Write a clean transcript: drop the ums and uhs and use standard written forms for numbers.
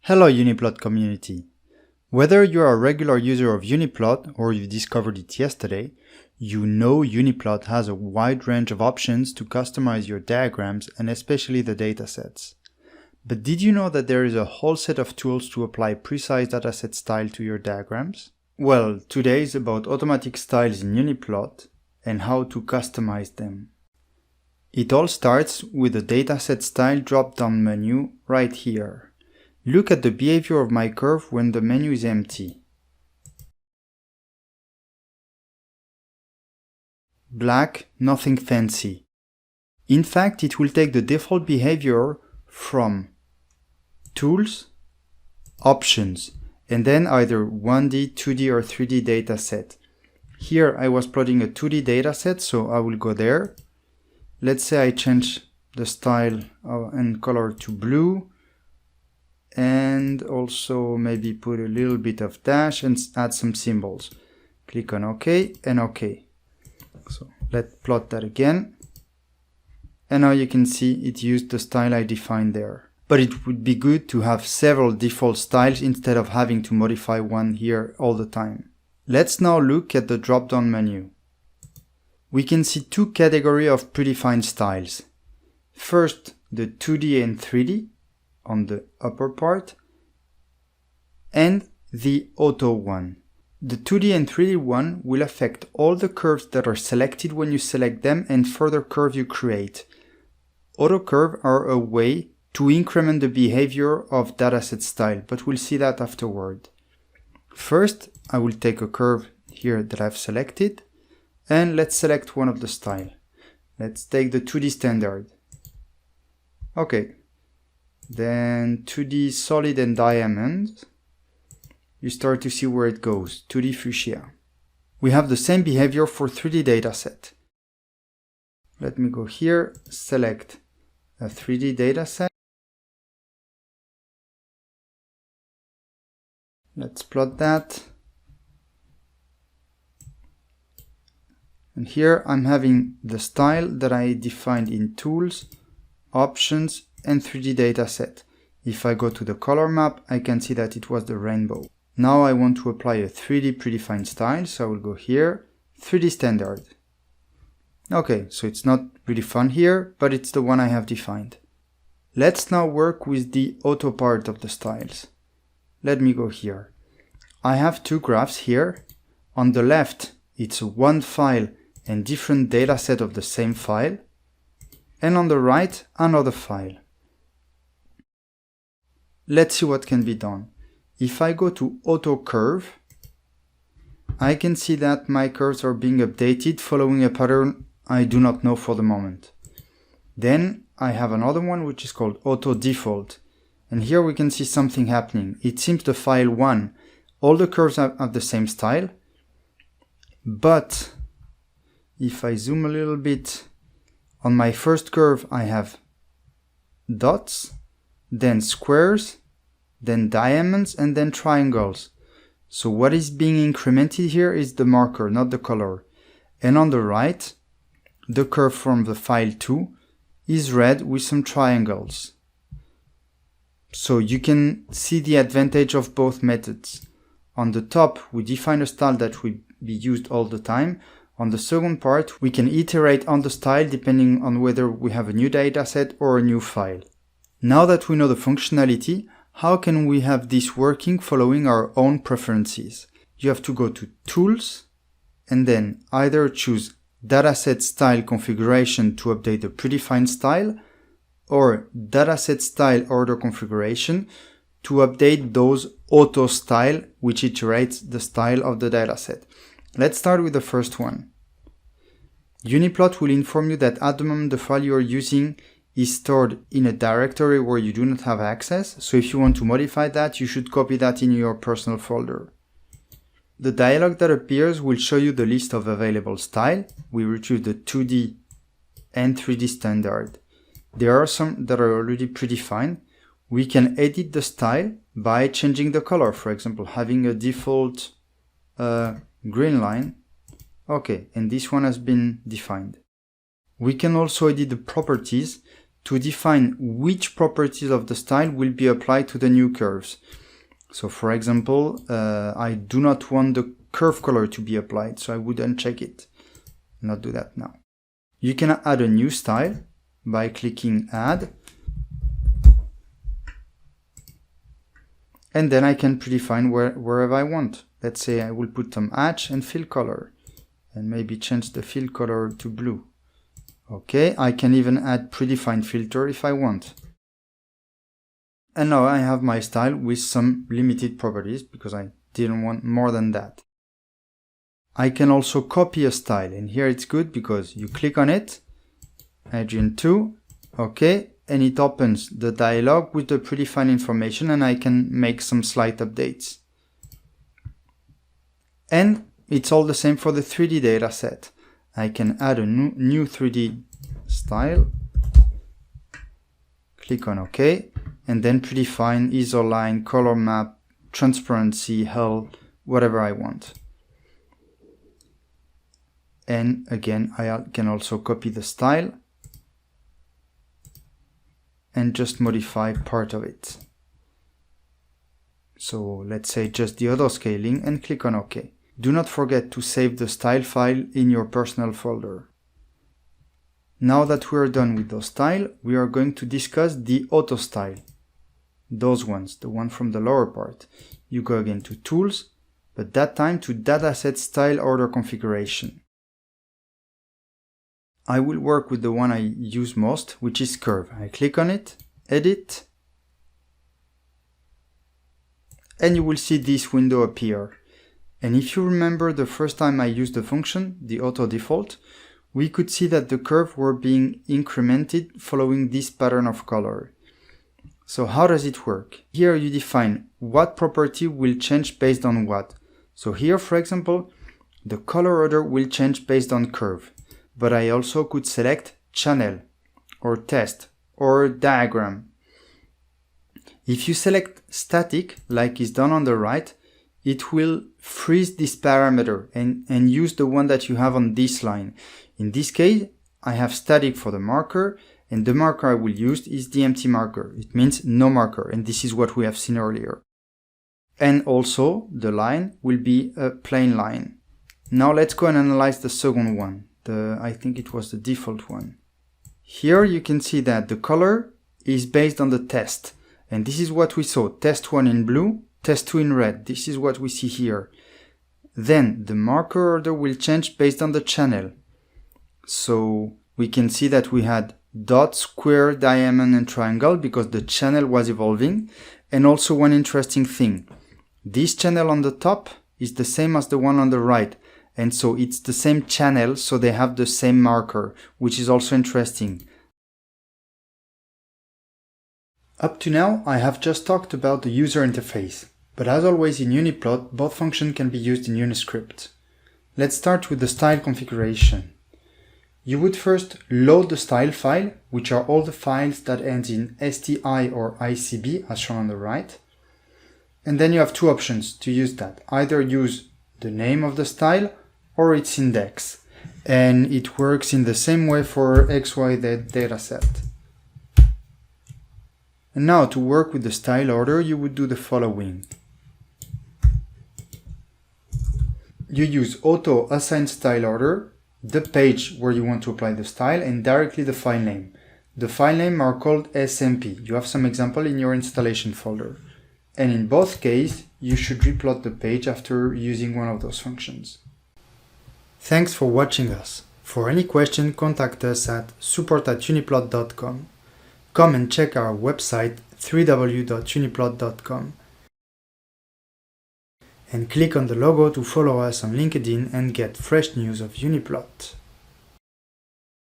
Hello UniPlot community. Whether you are a regular user of UniPlot or you discovered it yesterday, you know UniPlot has a wide range of options to customize your diagrams and especially the datasets. But did you know that there is a whole set of tools to apply precise dataset style to your diagrams? Well, today is about automatic styles in UniPlot and how to customize them. It all starts with the dataset style drop-down menu right here. Look at the behavior of my curve when the menu is empty. Black, nothing fancy. In fact, it will take the default behavior from Tools, Options, and then either 1D, 2D or 3D dataset. Here I was plotting a 2D dataset, so I will go there. Let's say I change the style and color to blue. And also maybe put a little bit of dash and add some symbols. Click on OK and OK. So let's plot that again. And now you can see it used the style I defined there. But it would be good to have several default styles instead of having to modify one here all the time. Let's now look at the drop-down menu. We can see two categories of predefined styles. First, the 2D and 3D. On the upper part, and the auto one. The 2D and 3D one will affect all the curves that are selected when you select them and further curve you create. Auto curve are a way to increment the behavior of dataset style, but we'll see that afterward. First, I will take a curve here that I've selected, and let's select one of the style. Let's take the 2D standard. Okay. Then 2D solid and diamond, you start to see where it goes, 2D fuchsia. We have the same behavior for 3D dataset. Let me go here, select a 3D dataset. Let's plot that. And here I'm having the style that I defined in Tools, Options, and 3D dataset. If I go to the color map, I can see that it was the rainbow. Now I want to apply a 3D predefined style, so I will go here, 3D standard. Okay, so it's not really fun here, but it's the one I have defined. Let's now work with the auto part of the styles. Let me go here. I have two graphs here. On the left, it's one file and different dataset of the same file. And on the right, another file. Let's see what can be done. If I go to Auto Curve, I can see that my curves are being updated following a pattern I do not know for the moment. Then I have another one which is called Auto Default. And here we can see something happening. It seems the file 1, all the curves have the same style. But if I zoom a little bit, on my first curve I have dots, then squares, then diamonds, and then triangles. So what is being incremented here is the marker, not the color. And on the right, the curve from the file 2 is red with some triangles. So you can see the advantage of both methods. On the top, we define a style that will be used all the time. On the second part, we can iterate on the style depending on whether we have a new dataset or a new file. Now that we know the functionality, how can we have this working following our own preferences? You have to go to Tools and then either choose Dataset Style Configuration to update the predefined style or Dataset Style Order Configuration to update those auto style which iterates the style of the dataset. Let's start with the first one. UniPlot will inform you that at the moment the file you are using is stored in a directory where you do not have access, so if you want to modify that, you should copy that in your personal folder. The dialog that appears will show you the list of available style. We retrieve the 2D and 3D standard. There are some that are already predefined. We can edit the style by changing the color, for example, having a default green line. Okay, and this one has been defined. We can also edit the properties to define which properties of the style will be applied to the new curves. So for example, I do not want the curve color to be applied, so I would uncheck it. Not do that now. You can add a new style by clicking Add. And then I can predefine wherever I want. Let's say I will put some hatch and fill color, and maybe change the fill color to blue. Okay, I can even add predefined filter if I want. And now I have my style with some limited properties because I didn't want more than that. I can also copy a style, and here it's good because you click on it, Agent 2, okay, and it opens the dialog with the predefined information, and I can make some slight updates. And it's all the same for the 3D dataset. I can add a new 3D style, click on OK, and then predefine ISO line, color map, transparency, hull, whatever I want. And again, I can also copy the style and just modify part of it. So let's say just the auto scaling and click on OK. Do not forget to save the style file in your personal folder. Now that we are done with those styles, we are going to discuss the auto style. Those ones, the one from the lower part. You go again to Tools, but that time to Dataset Style Order Configuration. I will work with the one I use most, which is Curve. I click on it, Edit, and you will see this window appear. And if you remember the first time I used the function, the auto default, we could see that the curves were being incremented following this pattern of color. So how does it work? Here you define what property will change based on what. So here, for example, the color order will change based on curve. But I also could select channel, or test, or diagram. If you select static, like is done on the right, it will freeze this parameter and use the one that you have on this line. In this case, I have static for the marker, and the marker I will use is the empty marker. It means no marker, and this is what we have seen earlier. And also, the line will be a plain line. Now let's go and analyze the second one. I think it was the default one. Here you can see that the color is based on the test. And this is what we saw. Test 1 in blue, test 2 in red. This is what we see here. Then the marker order will change based on the channel. So we can see that we had dot, square, diamond, and triangle because the channel was evolving. And also one interesting thing. This channel on the top is the same as the one on the right. And so it's the same channel, so they have the same marker, which is also interesting. Up to now, I have just talked about the user interface, but as always in UniPlot, both functions can be used in Uniscript. Let's start with the style configuration. You would first load the style file, which are all the files that end in STI or ICB, as shown on the right. And then you have two options to use that. Either use the name of the style or its index. And it works in the same way for XYZ dataset. And now to work with the style order, you would do the following. You use auto assign style order, the page where you want to apply the style, and directly the file name. The file name are called SMP. You have some example in your installation folder. And in both cases, you should replot the page after using one of those functions. Thanks for watching us. For any question, contact us at support@uniplot.com. Come and check our website www.uniplot.com and click on the logo to follow us on LinkedIn and get fresh news of UniPlot.